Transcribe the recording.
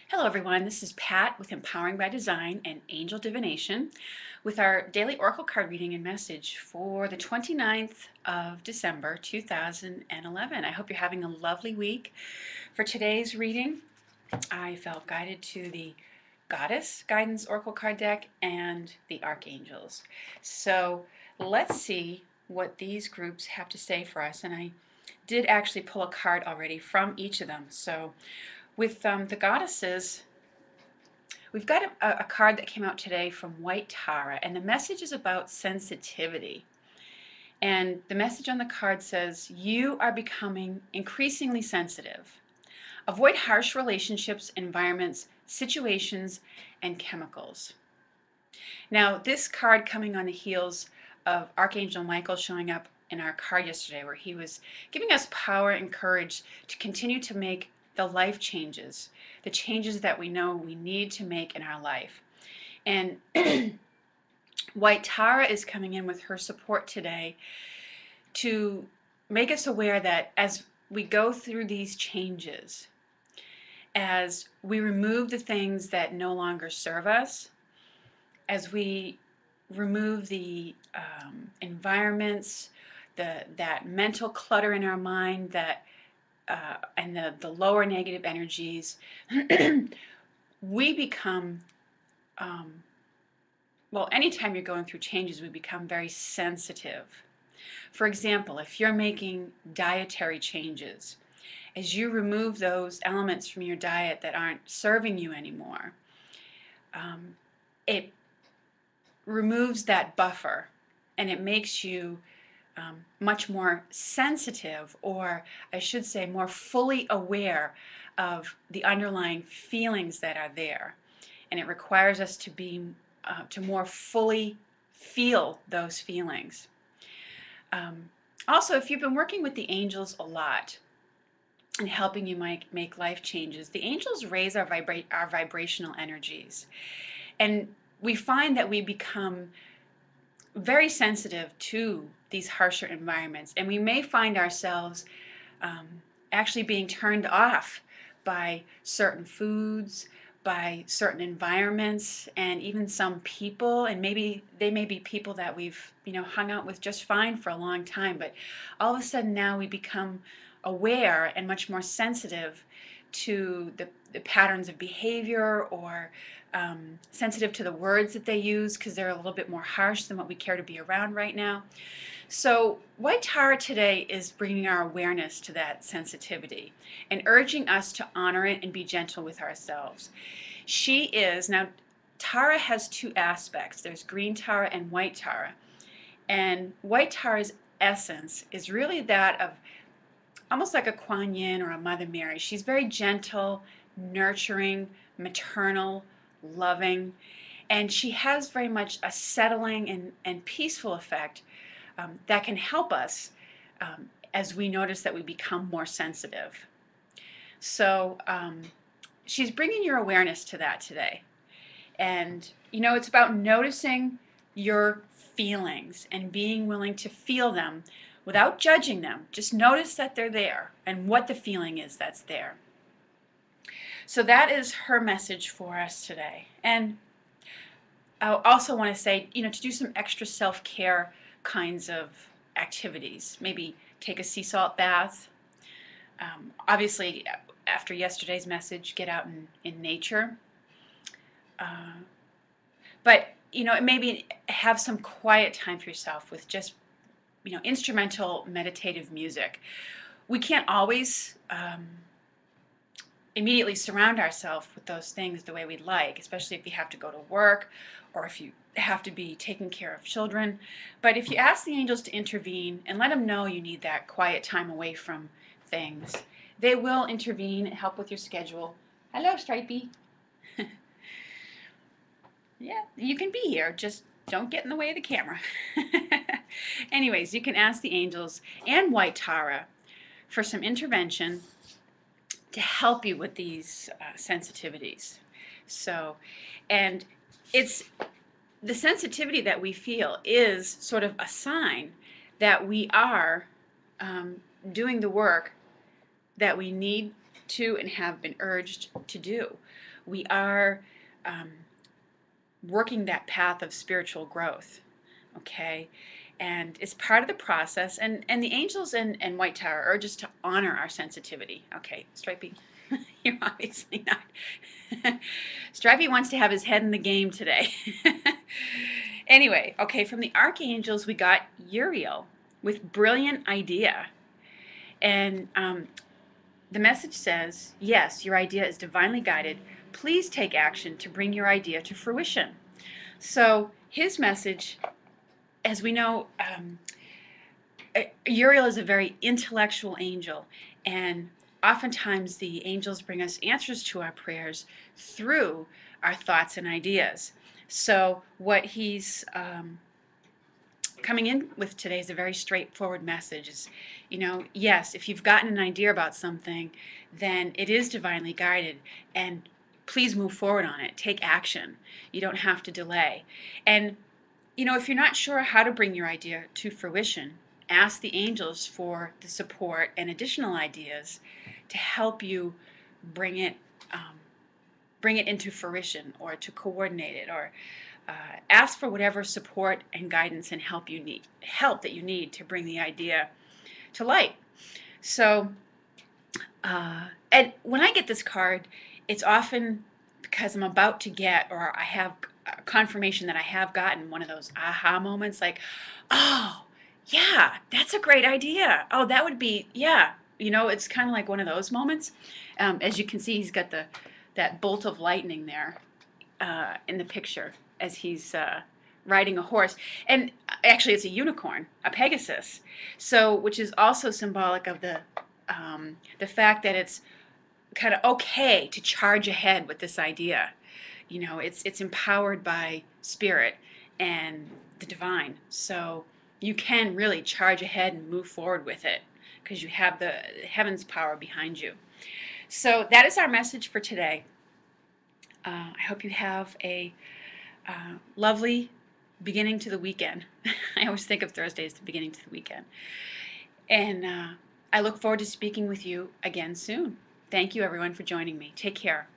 Hello everyone, this is Pat with Empowering by Design and Angel Divination with our daily Oracle card reading and message for the 29th of December 2011. I hope you're having a lovely week. For today's reading, I felt guided to the Goddess Guidance Oracle card deck and the Archangels. So let's see what these groups have to say for us. And I did actually pull a card already from each of them. So with the goddesses, we've got a card that came out today from White Tara, and the message is about sensitivity. And the message on the card says, you are becoming increasingly sensitive. Avoid harsh relationships, environments, situations, and chemicals. Now, this card coming on the heels of Archangel Michael showing up in our card yesterday, where he was giving us power and courage to continue to make the life changes, the changes that we know we need to make in our life. And White Tara is coming in with her support today to make us aware that as we go through these changes, as we remove the things that no longer serve us, as we remove the environments, that mental clutter in our mind, and the lower negative energies, we become, well, anytime you're going through changes, we become very sensitive. For example, if you're making dietary changes, as you remove those elements from your diet that aren't serving you anymore, it removes that buffer, and it makes you much more sensitive, or I should say more fully aware of the underlying feelings that are there. And it requires us to be to more fully feel those feelings. Also, if you've been working with the angels a lot and helping you make life changes, the angels raise our vibrational energies. And we find that we become very sensitive to these harsher environments, and we may find ourselves actually being turned off by certain foods, by certain environments, and even some people. And maybe they may be people that we've hung out with just fine for a long time, but all of a sudden now we become aware and much more sensitive to the patterns of behavior, or sensitive to the words that they use because they're a little bit more harsh than what we care to be around right now. So White Tara today is bringing our awareness to that sensitivity and urging us to honor it and be gentle with ourselves. Now Tara has two aspects. There's green Tara and white Tara. And White Tara's essence is really that of almost like a Kuan Yin or a Mother Mary. She's very gentle, nurturing, maternal, loving, and she has very much a settling and peaceful effect that can help us as we notice that we become more sensitive. So she's bringing your awareness to that today. And it's about noticing your feelings and being willing to feel them without judging them. Just notice that they're there and what the feeling is that's there. So that is her message for us today. And I also want to say, to do some extra self-care kinds of activities. Maybe take a sea salt bath. Obviously, after yesterday's message, get out in nature. But, maybe have some quiet time for yourself with just, instrumental meditative music. We can't always immediately surround ourselves with those things the way we'd like, especially if you have to go to work or if you have to be taking care of children. But if you ask the angels to intervene and let them know you need that quiet time away from things, they will intervene and help with your schedule. Hello, Stripey. Yeah, you can be here, just don't get in the way of the camera. Anyways, you can ask the angels and White Tara for some intervention to help you with these sensitivities. So, and it's the sensitivity that we feel is sort of a sign that we are doing the work that we need to and have been urged to do. We are working that path of spiritual growth, okay? And it's part of the process. And the angels and White Tower urge us to honor our sensitivity. Okay, Stripey, you're obviously not. Stripey wants to have his head in the game today. Anyway, okay, from the archangels, we got Uriel with brilliant idea. And the message says, yes, your idea is divinely guided. Please take action to bring your idea to fruition. So his message, as we know, Uriel is a very intellectual angel, and oftentimes the angels bring us answers to our prayers through our thoughts and ideas. So what he's coming in with today is a very straightforward message. Is, yes, if you've gotten an idea about something, then it is divinely guided, and please move forward on it. Take action. You don't have to delay. And if you're not sure how to bring your idea to fruition, ask the angels for the support and additional ideas to help you bring it into fruition, or to coordinate it, or ask for whatever support and guidance and help that you need to bring the idea to light. So, and when I get this card, it's often because I'm about to get, or I have confirmation that I have gotten one of those aha moments, like, oh, yeah, that's a great idea. Oh, that would be, yeah. It's kind of like one of those moments. As you can see, he's got that bolt of lightning there in the picture as he's riding a horse. And actually, it's a unicorn, a Pegasus. So, which is also symbolic of the fact that it's kind of okay to charge ahead with this idea. It's empowered by spirit and the divine. So you can really charge ahead and move forward with it because you have the heaven's power behind you. So that is our message for today. I hope you have a lovely beginning to the weekend. I always think of Thursday as the beginning to the weekend. And I look forward to speaking with you again soon. Thank you, everyone, for joining me. Take care.